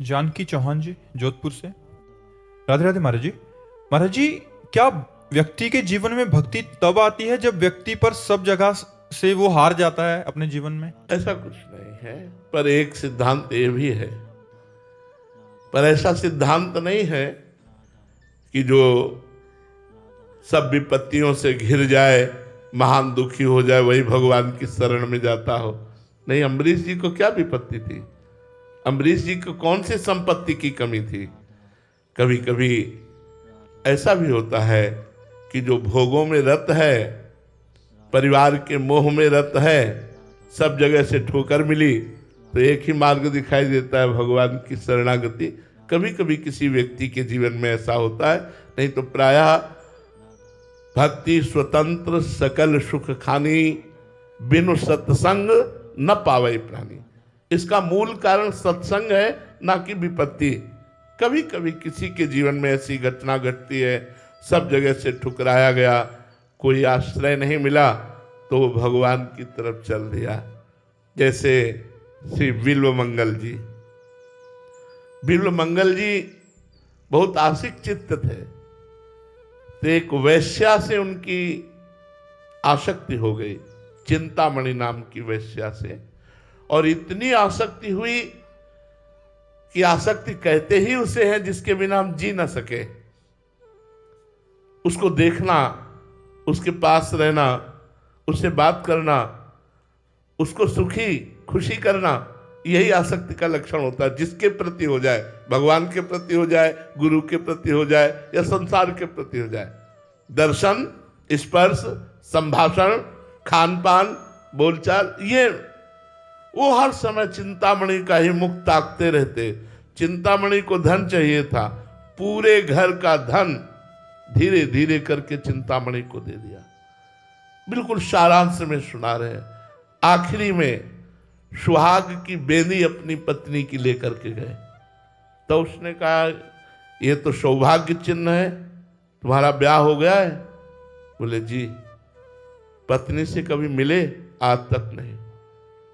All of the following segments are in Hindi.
जानकी चौहान जी, जोधपुर से। राधे राधे महाराज जी। महाराज जी, क्या व्यक्ति के जीवन में भक्ति तब आती है जब व्यक्ति पर सब जगह से वो हार जाता है अपने जीवन में? ऐसा कुछ नहीं है, पर एक सिद्धांत ये भी है। पर ऐसा सिद्धांत नहीं है कि जो सब विपत्तियों से घिर जाए, महान दुखी हो जाए, वही भगवान की शरण में जाता हो। नहीं, अम्बरीश जी को क्या विपत्ति थी? अम्बरीश जी को कौन सी संपत्ति की कमी थी? कभी कभी ऐसा भी होता है कि जो भोगों में रत है, परिवार के मोह में रत है, सब जगह से ठोकर मिली, तो एक ही मार्ग दिखाई देता है, भगवान की शरणागति। कभी कभी किसी व्यक्ति के जीवन में ऐसा होता है, नहीं तो प्रायः भक्ति स्वतंत्र सकल सुख खानी, बिनु सत्संग न पावे प्राणी। इसका मूल कारण सत्संग है, ना कि विपत्ति। कभी कभी किसी के जीवन में ऐसी घटना घटती है, सब जगह से ठुकराया गया, कोई आश्रय नहीं मिला, तो वो भगवान की तरफ चल दिया। जैसे श्री बिल्व मंगल जी। बिल्व मंगल जी बहुत आशिक चित्त थे, तो एक वैश्या से उनकी आसक्ति हो गई, चिंतामणि नाम की वैश्या से। और इतनी आसक्ति हुई कि आसक्ति कहते ही उसे है जिसके बिना हम जी ना सके। उसको देखना, उसके पास रहना, उससे बात करना, उसको सुखी खुशी करना, यही आसक्ति का लक्षण होता है। जिसके प्रति हो जाए, भगवान के प्रति हो जाए, गुरु के प्रति हो जाए, या संसार के प्रति हो जाए। दर्शन, स्पर्श, संभाषण, खान पान, बोलचाल, ये वो हर समय चिंतामणि का ही मुख ताकते रहते। चिंतामणि को धन चाहिए था, पूरे घर का धन धीरे धीरे करके चिंतामणि को दे दिया। बिल्कुल सारांश में सुना रहे हैं। आखिरी में सुहाग की बेनी अपनी पत्नी की लेकर के गए, तो उसने कहा, ये तो सौभाग्य चिन्ह है, तुम्हारा ब्याह हो गया है? बोले जी। पत्नी से कभी मिले? आज तक नहीं।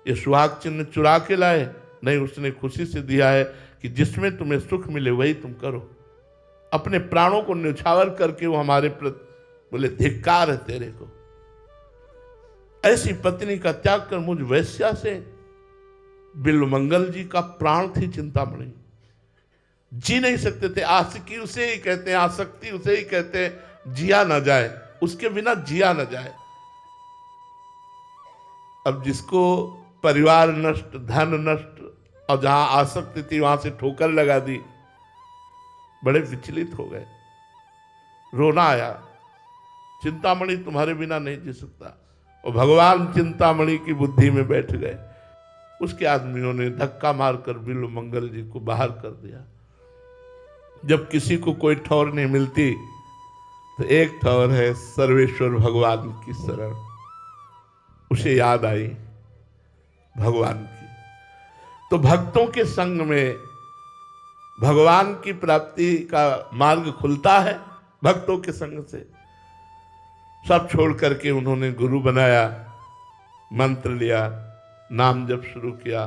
ये सुहाग चिन्ह चुरा के लाए? नहीं, उसने खुशी से दिया है कि जिसमें तुम्हें सुख मिले वही तुम करो। अपने प्राणों को न्यौछावर करके वो हमारे प्रति, बोले धिक्कार है तेरे को। ऐसी पत्नी का त्याग कर मुझ वैश्या से। बिल्वमंगल जी का प्राण थी चिंतामणि, जी नहीं सकते थे। आशिकी उसे ही कहते हैं, आसक्ति उसे ही कहते हैं, जिया ना जाए, उसके बिना जिया ना जाए। अब जिसको परिवार नष्ट, धन नष्ट, और जहां आसक्ति थी वहां से ठोकर लगा दी, बड़े विचलित हो गए, रोना आया। चिंतामणि तुम्हारे बिना नहीं जी सकता। और भगवान चिंतामणि की बुद्धि में बैठ गए। उसके आदमियों ने धक्का मारकर बिल्व मंगल जी को बाहर कर दिया। जब किसी को कोई ठौर नहीं मिलती, तो एक ठौर है सर्वेश्वर भगवान की शरण। उसे याद आई भगवान की। तो भक्तों के संग में भगवान की प्राप्ति का मार्ग खुलता है। भक्तों के संग से सब छोड़ करके उन्होंने गुरु बनाया, मंत्र लिया, नाम जप शुरू किया,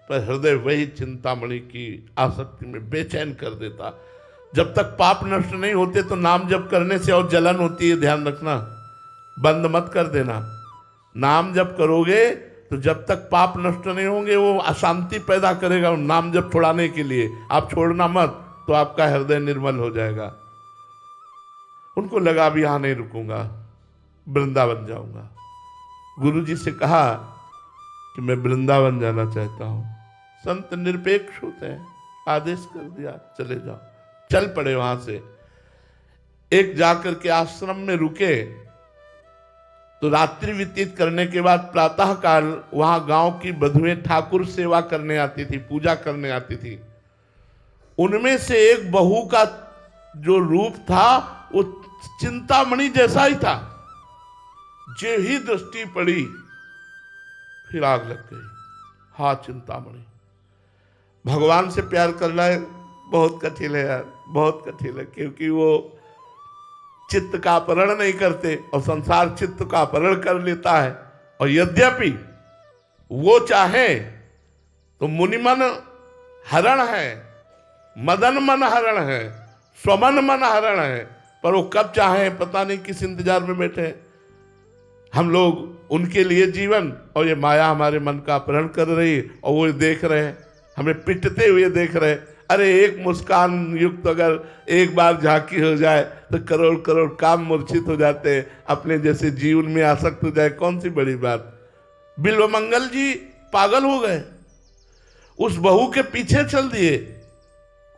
पर हृदय वही चिंतामणि की आसक्ति में बेचैन कर देता। जब तक पाप नष्ट नहीं होते तो नाम जप करने से और जलन होती है, ध्यान रखना, बंद मत कर देना। नाम जप करोगे तो जब तक पाप नष्ट नहीं होंगे वो अशांति पैदा करेगा। नाम जप छुड़ाने के लिए आप छोड़ना मत, तो आपका हृदय निर्मल हो जाएगा। उनको लगा अब यहां नहीं रुकूंगा, वृंदावन जाऊंगा। गुरु जी से कहा कि मैं वृंदावन जाना चाहता हूं। संत निरपेक्ष होते हैं, आदेश कर दिया चले जाओ। चल पड़े वहां से। एक जाकर के आश्रम में रुके, तो रात्रि व्यतीत करने के बाद प्रातः काल वहां गांव की बधुएं ठाकुर सेवा करने आती थी, पूजा करने आती थी। उनमें से एक बहू का जो रूप था वो चिंतामणि जैसा ही था। जे ही दृष्टि पड़ी फिर आग लग गई। हा चिंतामणि, भगवान से प्यार करना बहुत कठिन है यार, बहुत कठिन है। क्योंकि वो चित्त का अपहरण नहीं करते और संसार चित्त का अपहरण कर लेता है। और यद्यपि वो चाहे तो मुनिमन हरण है, मदन मन हरण है, स्वमन मन हरण है, पर वो कब चाहे पता नहीं किस इंतजार में बैठे हैं। हम लोग उनके लिए जीवन, और ये माया हमारे मन का अपहरण कर रही है, और वो देख रहे हैं, हमें पिटते हुए देख रहे हैं। अरे एक मुस्कान युक्त अगर एक बार झांकी हो जाए तो करोड़ करोड़ काम मूर्छित हो जाते हैं, अपने जैसे जीवन में आसक्त हो जाए, कौन सी बड़ी बात। बिल्वमंगल जी पागल हो गए, उस बहू के पीछे चल दिए।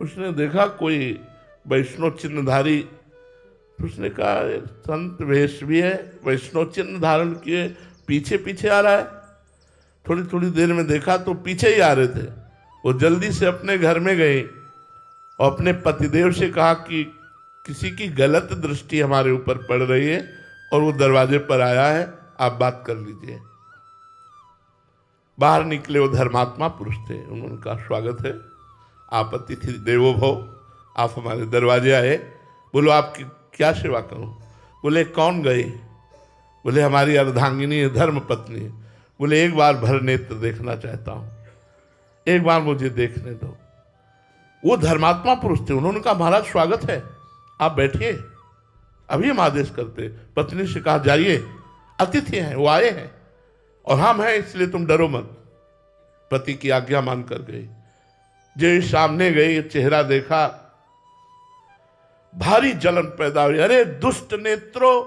उसने देखा कोई वैष्णव चिन्हधारी, उसने कहा संत वेश भी है, वैष्णव चिन्ह धारण किए, पीछे पीछे आ रहा है। थोड़ी थोड़ी देर में देखा तो पीछे ही आ रहे थे। वो जल्दी से अपने घर में गई और अपने पतिदेव से कहा कि किसी की गलत दृष्टि हमारे ऊपर पड़ रही है और वो दरवाजे पर आया है, आप बात कर लीजिए। बाहर निकले वो धर्मात्मा पुरुष थे, उन्होंने कहा स्वागत है, आप अतिथि देवो भव, आप हमारे दरवाजे आए, बोलो आपकी क्या सेवा करूं। बोले कौन गई। बोले हमारी अर्धांगिनी है, धर्म पत्नी है। बोले एक बार भर नेत्र देखना चाहता हूं, एक बार मुझे देखने दो। वो धर्मात्मा पुरुष थे, उन्होंने कहा महाराज स्वागत है, आप बैठिए, अभी हम आदेश करते। पत्नी से कहा जाइए, अतिथि हैं, वो आए हैं और हम हैं, इसलिए तुम डरो मत। पति की आज्ञा मानकर गई। जो सामने गई, चेहरा देखा, भारी जलन पैदा हुई। अरे दुष्ट नेत्रों,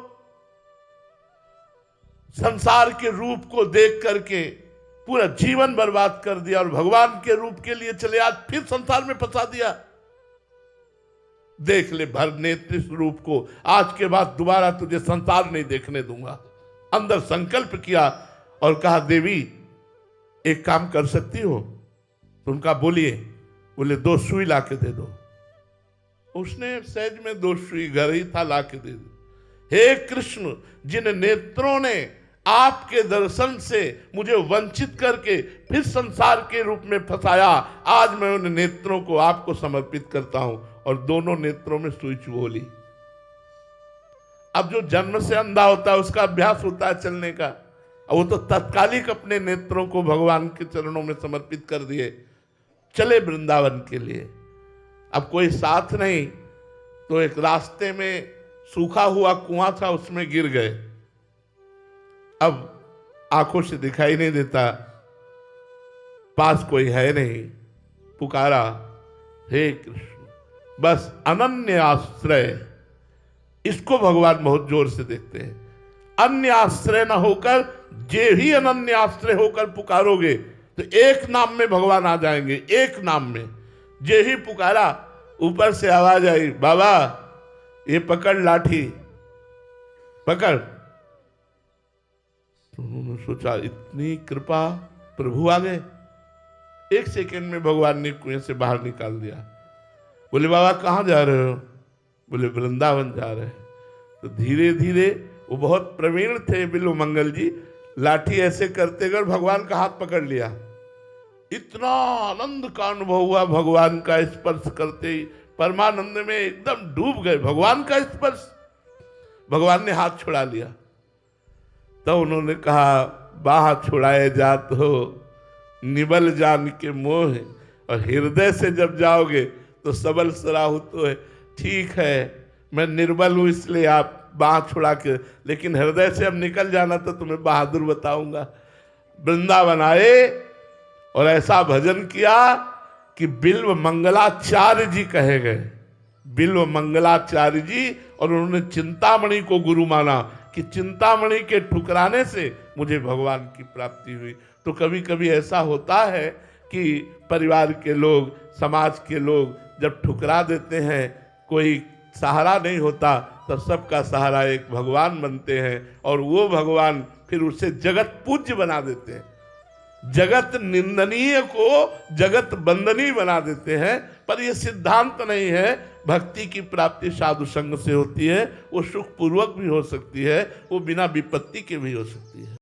संसार के रूप को देख करके पूरा जीवन बर्बाद कर दिया और भगवान के रूप के लिए चले, आज फिर संसार में फंसा दिया। देख ले भर नेत्र इस रूप को, आज के बाद दोबारा तुझे संसार नहीं देखने दूंगा। अंदर संकल्प किया और कहा देवी एक काम कर सकती हो। तो उनका बोलिए। बोले 2 सुई ला के दे दो। उसने सहज में 2 सुई घर ही था ला के दे दी। हे कृष्ण, जिन नेत्रों ने आपके दर्शन से मुझे वंचित करके फिर संसार के रूप में फंसाया, आज मैं उन नेत्रों को आपको समर्पित करता हूं। और दोनों नेत्रों में सुई चुभो ली। अब जो जन्म से अंधा होता है उसका अभ्यास होता है चलने का, वो तो तत्कालिक अपने नेत्रों को भगवान के चरणों में समर्पित कर दिए, चले वृंदावन के लिए। अब कोई साथ नहीं, तो एक रास्ते में सूखा हुआ कुआं था, उसमें गिर गए। अब आंखों से दिखाई नहीं देता, पास कोई है नहीं। पुकारा हे कृष्ण, बस अनन्य आश्रय, इसको भगवान बहुत जोर से देखते हैं। अन्य आश्रय न होकर, जे ही अनन्य आश्रय होकर पुकारोगे तो एक नाम में भगवान आ जाएंगे, एक नाम में। जे ही पुकारा, ऊपर से आवाज आई, बाबा ये पकड़ लाठी, पकड़। तो उन्होंने सोचा इतनी कृपा, प्रभु आ गए। 1 सेकंड में भगवान ने कुएं से बाहर निकाल दिया। बोले बाबा कहाँ जा रहे हो। बोले वृंदावन जा रहे हैं। तो धीरे धीरे, वो बहुत प्रवीण थे बिल्वमंगल जी, लाठी ऐसे करते कर भगवान का हाथ पकड़ लिया। इतना आनंद का अनुभव हुआ भगवान का स्पर्श करते ही, परमानंद में एकदम डूब गए। भगवान का स्पर्श, भगवान ने हाथ छुड़ा लिया। तो उन्होंने कहा बाह छुड़ाए जात हो निबल जान के मोह, और हृदय से जब जाओगे तो सबल सराहुत है। ठीक है मैं निर्बल हूं इसलिए आप बाह छुड़ा के, लेकिन हृदय से अब निकल जाना तो तुम्हें बहादुर बताऊंगा। वृंदावन आए और ऐसा भजन किया कि बिल्व मंगलाचार्य जी कहे गए, बिल्व मंगलाचार्य जी। और उन्होंने चिंतामणि को गुरु माना कि चिंतामणि के ठुकराने से मुझे भगवान की प्राप्ति हुई। तो कभी कभी ऐसा होता है कि परिवार के लोग, समाज के लोग जब ठुकरा देते हैं, कोई सहारा नहीं होता, तब सबका सहारा एक भगवान बनते हैं। और वो भगवान फिर उसे जगत पूज्य बना देते हैं, जगत निंदनीय को जगत बंदनीय बना देते हैं। पर यह सिद्धांत नहीं है। भक्ति की प्राप्ति साधु संग से होती है, वो सुखपूर्वक भी हो सकती है, वो बिना विपत्ति के भी हो सकती है।